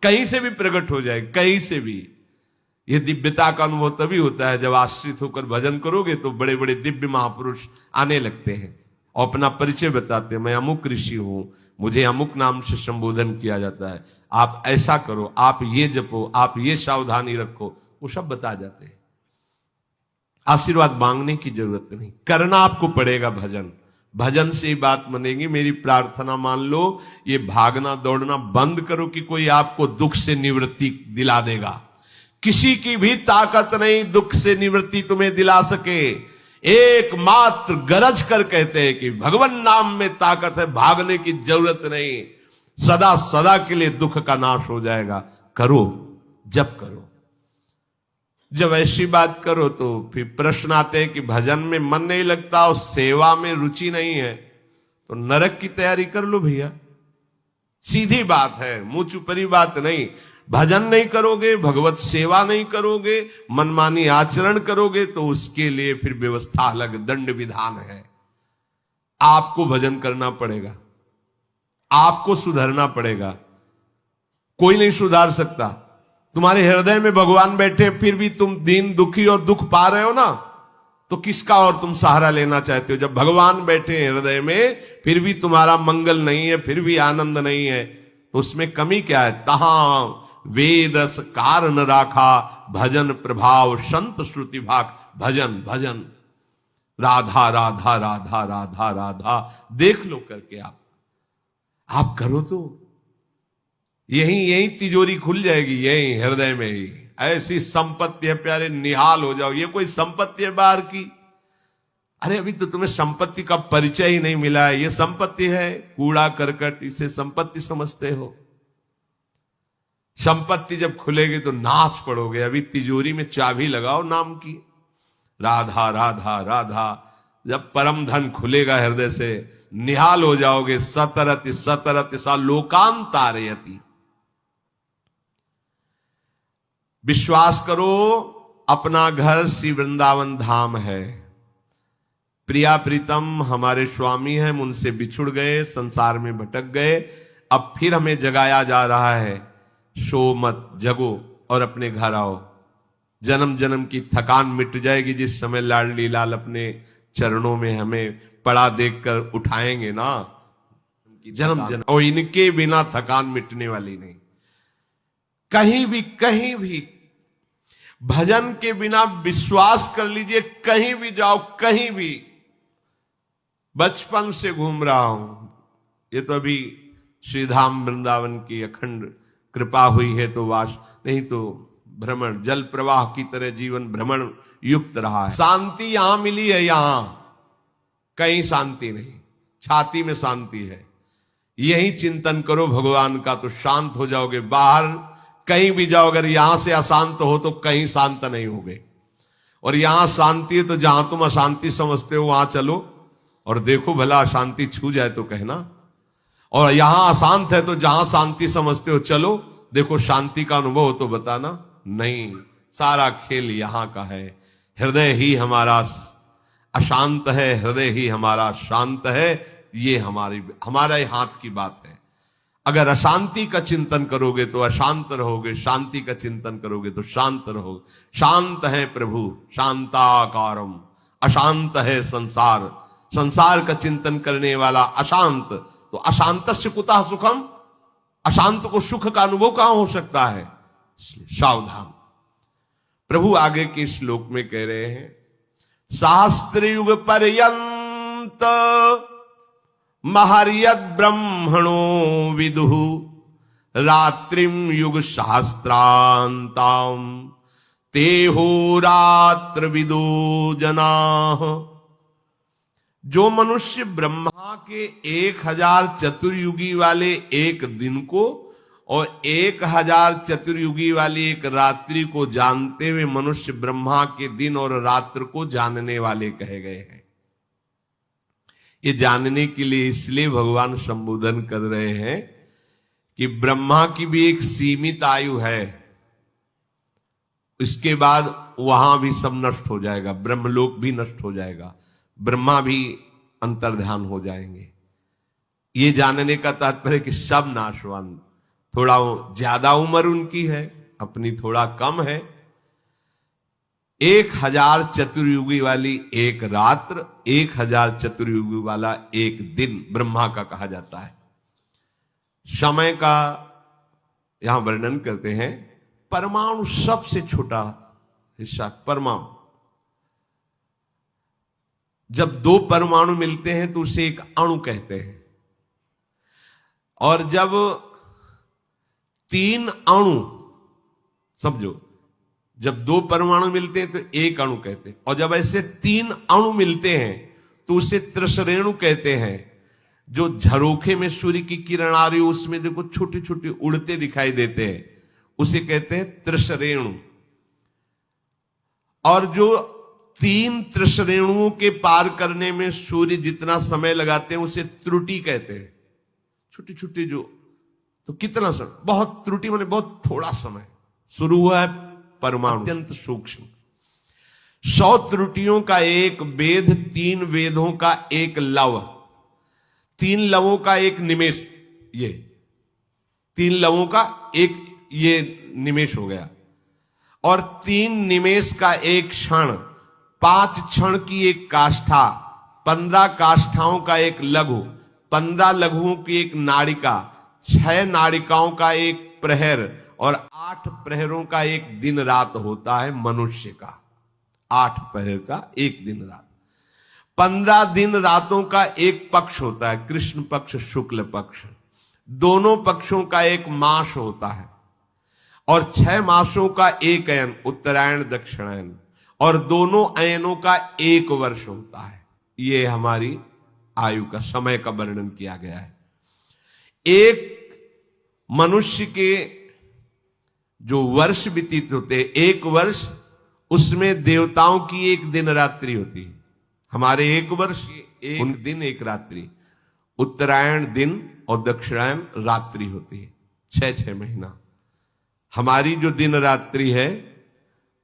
कहीं से भी प्रकट हो जाए, कहीं से भी। यह दिव्यता का अनुभव तभी होता है जब आश्रित होकर भजन करोगे तो बड़े बड़े दिव्य महापुरुष आने लगते हैं और अपना परिचय बताते हैं, मैं अमुक ऋषि हूं, मुझे अमुक नाम से संबोधन किया जाता है, आप ऐसा करो, आप ये जपो, आप ये सावधानी रखो, वो सब बता जाते हैं। आशीर्वाद मांगने की जरूरत नहीं, करना आपको पड़ेगा भजन। भजन से ही बात बनेगी। मेरी प्रार्थना मान लो, ये भागना दौड़ना बंद करो कि कोई आपको दुख से निवृत्ति दिला देगा। किसी की भी ताकत नहीं दुख से निवृत्ति तुम्हें दिला सके। एकमात्र गरज कर कहते हैं कि भगवान नाम में ताकत है, भागने की जरूरत नहीं, सदा सदा के लिए दुख का नाश हो जाएगा। करो, जप करो। जब ऐसी बात करो तो फिर प्रश्न आते हैं कि भजन में मन नहीं लगता और सेवा में रुचि नहीं है, तो नरक की तैयारी कर लो भैया। सीधी बात है, मुंह चुपरी बात नहीं। भजन नहीं करोगे, भगवत सेवा नहीं करोगे, मनमानी आचरण करोगे तो उसके लिए फिर व्यवस्था अलग, दंड विधान है। आपको भजन करना पड़ेगा, आपको सुधरना पड़ेगा। कोई नहीं सुधार सकता। तुम्हारे हृदय में भगवान बैठे फिर भी तुम दीन दुखी और दुख पा रहे हो ना, तो किसका और तुम सहारा लेना चाहते हो? जब भगवान बैठे हृदय में फिर भी तुम्हारा मंगल नहीं है, फिर भी आनंद नहीं है, तो उसमें कमी क्या है? तहां वेदस कारण राखा, भजन प्रभाव संत श्रुति भाग। भजन भजन, राधा राधा राधा राधा राधा, देख लो करके आप करो तो यही तिजोरी खुल जाएगी, यही हृदय में ही। ऐसी संपत्ति है प्यारे, निहाल हो जाओ। ये कोई संपत्ति है बाहर की? अरे अभी तो तुम्हें संपत्ति का परिचय ही नहीं मिला है। ये संपत्ति है कूड़ा करकट, इसे संपत्ति समझते हो? संपत्ति जब खुलेगी तो नाच पड़ोगे। अभी तिजोरी में चाबी लगाओ नाम की, राधा राधा राधा। जब परम धन खुलेगा हृदय से, निहाल हो जाओगे। सतरति सतरति सा लोकांतारयति। विश्वास करो, अपना घर श्री वृंदावन धाम है। प्रिया प्रीतम हमारे स्वामी हैं, उनसे बिछुड़ गए, संसार में भटक गए, अब फिर हमें जगाया जा रहा है। सो मत, जगो और अपने घर आओ। जन्म जन्म की थकान मिट जाएगी जिस समय लाडली लाल अपने चरणों में हमें पड़ा देखकर उठाएंगे ना। जन्म जन्म, और इनके बिना थकान मिटने वाली नहीं। कहीं भी भजन के बिना विश्वास कर लीजिए, कहीं भी जाओ, कहीं भी। बचपन से घूम रहा हूं, ये तो अभी श्रीधाम वृंदावन की अखंड कृपा हुई है तो वास, नहीं तो भ्रमण, जल प्रवाह की तरह जीवन भ्रमण युक्त रहा है। शांति यहां मिली है, यहां कहीं शांति नहीं, छाती में शांति है। यही चिंतन करो भगवान का तो शांत हो जाओगे। बाहर कहीं भी जाओ, अगर यहां से अशांत हो तो कहीं शांत नहीं होगे। और यहां शांति है तो जहां तुम अशांति समझते हो वहां चलो और देखो, भला अशांति छू जाए तो कहना। और यहां अशांत है तो जहां शांति समझते हो चलो, देखो शांति का अनुभव हो तो बताना। नहीं, सारा खेल यहां का है। हृदय ही हमारा अशांत है, हृदय ही हमारा शांत है। ये हमारे हाथ की बात है। अगर अशांति का चिंतन करोगे तो अशांत रहोगे, शांति का चिंतन करोगे तो शांत रहोगे। शांत है प्रभु शांताकारम, अशांत है संसार, संसार का चिंतन करने वाला अशांत। तो अशांतस्य कुतः सुखम, अशांत को सुख का अनुभव कहां हो सकता है? सावधान। प्रभु आगे के श्लोक में कह रहे हैं, शास्त्र युग पर्यंत महर्यद ब्रह्मणो विदुः रात्रिम युग शास्त्रांताम तेहो रात्र विदो जनाः। जो मनुष्य ब्रह्मा के 1000 चतुर्युगी वाले एक दिन को और 1000 चतुर्युगी वाली एक रात्रि को जानते हुए मनुष्य ब्रह्मा के दिन और रात्र को जानने वाले कहे गए हैं। ये जानने के लिए इसलिए भगवान संबोधन कर रहे हैं कि ब्रह्मा की भी एक सीमित आयु है, इसके बाद वहां भी सब नष्ट हो जाएगा, ब्रह्मलोक भी नष्ट हो जाएगा, ब्रह्मा भी अंतर्ध्यान हो जाएंगे। ये जानने का तात्पर्य कि सब नाशवान, थोड़ा ज्यादा उम्र उनकी है, अपनी थोड़ा कम है। 1000 चतुर्युगी वाली एक रात्र, 1000 चतुर्युगी वाला एक दिन ब्रह्मा का कहा जाता है। समय का यहां वर्णन करते हैं। परमाणु सबसे छोटा हिस्सा परमाणु, जब 2 परमाणु मिलते हैं तो उसे एक अणु कहते हैं, और जब 3 अणु, समझो, जब 2 परमाणु मिलते हैं तो एक अणु कहते हैं, और जब ऐसे 3 अणु मिलते हैं तो उसे त्रिसरेणु कहते हैं। जो झरोखे में सूर्य की किरण आ रही हो उसमें देखो छोटे छोटे उड़ते दिखाई देते हैं, उसे कहते हैं त्रिसरेणु। और जो 3 त्रिसरेणुओं के पार करने में सूर्य जितना समय लगाते हैं उसे त्रुटि कहते हैं। छोटे छोटे जो, तो कितना समय, बहुत त्रुटि माने बहुत थोड़ा समय। शुरू हुआ है परमाणु, अत्यंत सूक्ष्म। 100 त्रुटियों का एक वेद, 3 वेदों का एक लव, 3 लवों का एक निमेष, ये 3 लवों का एक ये निमेष हो गया, और 3 निमेष का एक क्षण, 5 क्षण की एक काष्ठा, 15 काष्ठाओं का एक लघु, 15 लघुओं की एक नाड़िका, 6 नाड़िकाओं का एक प्रहर, और 8 प्रहरों का एक दिन रात होता है मनुष्य का। 8 प्रहर का एक दिन रात, 15 दिन रातों का एक पक्ष होता है, कृष्ण पक्ष शुक्ल पक्ष। दोनों पक्षों का एक मास होता है, और 6 मासों का एक अयन, उत्तरायण दक्षिणायन, और दोनों अयनों का 1 वर्ष होता है। ये हमारी आयु का, समय का वर्णन किया गया है। एक मनुष्य के जो वर्ष व्यतीत होते हैं, 1 वर्ष, उसमें देवताओं की एक दिन रात्रि होती है। हमारे 1 वर्ष, एक दिन एक रात्रि, उत्तरायण दिन और दक्षिणायन रात्रि होती है, 6-6 महीना। हमारी जो दिन रात्रि है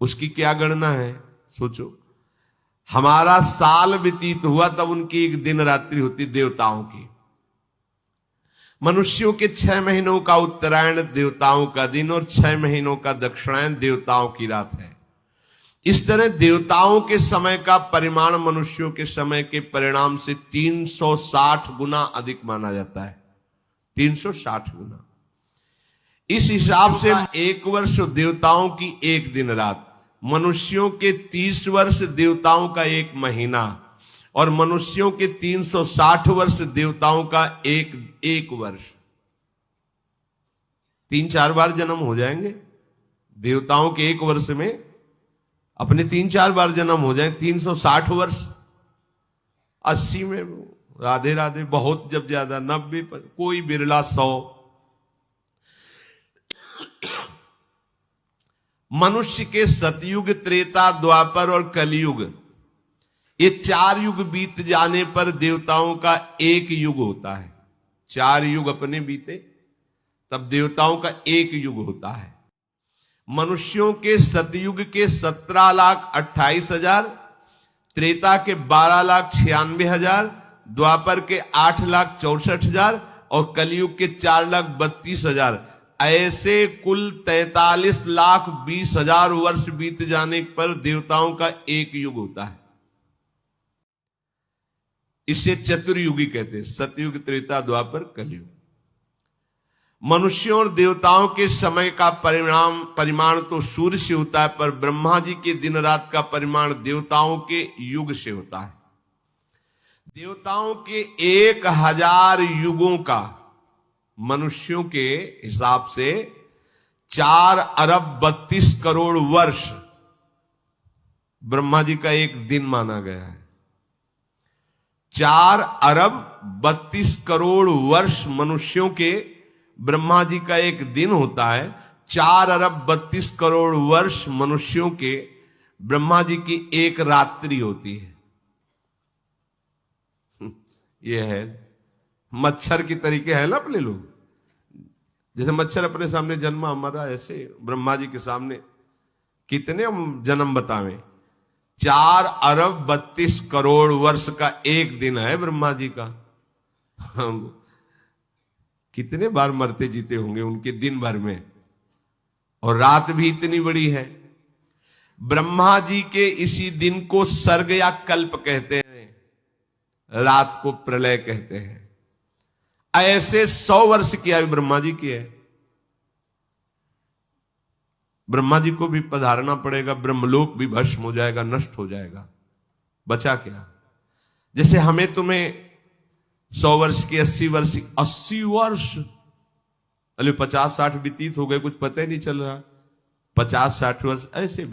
उसकी क्या गणना है, सोचो। हमारा साल व्यतीत हुआ तब उनकी एक दिन रात्रि होती देवताओं की। मनुष्यों के 6 महीनों का उत्तरायण देवताओं का दिन, और 6 महीनों का दक्षिणायन देवताओं की रात है। इस तरह देवताओं के समय का परिमाण मनुष्यों के समय के परिणाम से 360 गुना अधिक माना जाता है, 360 गुना। इस हिसाब से 1 वर्ष देवताओं की एक दिन रात, मनुष्यों के 30 वर्ष देवताओं का 1 महीना, और मनुष्यों के 360 वर्ष देवताओं का एक वर्ष। 3-4 बार जन्म हो जाएंगे देवताओं के 1 वर्ष में, अपने 3-4 बार जन्म हो जाए। 360 वर्ष, 80 में राधे राधे, बहुत जब ज्यादा 90 पर, कोई बिरला 100। मनुष्य के सतयुग, त्रेता, द्वापर और कलयुग, ये 4 युग बीत जाने पर देवताओं का 1 युग होता है। 4 युग अपने बीते तब देवताओं का 1 युग होता है। मनुष्यों के सतयुग के 17,28,000, त्रेता के 12,96,000, द्वापर के 8,64,000 और कलयुग के 4,32,000। ऐसे कुल 43,20,000 वर्ष बीत जाने पर देवताओं का 1 युग होता है। इसे चतुर्युगी कहते हैं, सतयुग, त्रेता, द्वापर, कलयुग। मनुष्यों और देवताओं के समय का परिमाण तो सूर्य से होता है, पर ब्रह्मा जी के दिन रात का परिमाण देवताओं के युग से होता है। देवताओं के 1000 युगों का मनुष्यों के हिसाब से 4 अरब 32 करोड़ वर्ष ब्रह्मा जी का एक दिन माना गया है। 4 अरब 32 करोड़ वर्ष मनुष्यों के ब्रह्मा जी का एक दिन होता है। 4 अरब 32 करोड़ वर्ष मनुष्यों के ब्रह्मा जी की एक रात्रि होती है। यह है मच्छर की तरीके है ना अपने लोग, जैसे मच्छर अपने सामने जन्मा हमारा, ऐसे ब्रह्मा जी के सामने कितने हम जन्म बतावें। 4 अरब 32 करोड़ वर्ष का एक दिन है ब्रह्मा जी का। कितने बार मरते जीते होंगे उनके दिन भर में, और रात भी इतनी बड़ी है। ब्रह्मा जी के इसी दिन को सर्ग या कल्प कहते हैं, रात को प्रलय कहते हैं। ऐसे 100 वर्ष की आयु ब्रह्मा जी की है। ब्रह्मा जी को भी पधारना पड़ेगा, ब्रह्मलोक भी भस्म हो जाएगा, नष्ट हो जाएगा, बचा क्या। जैसे हमें तुम्हें 100 वर्ष की, 80 वर्ष, 80 वर्ष, अरे 50-60 व्यतीत हो गए, कुछ पता ही नहीं चल रहा। 50-60 वर्ष ऐसे भी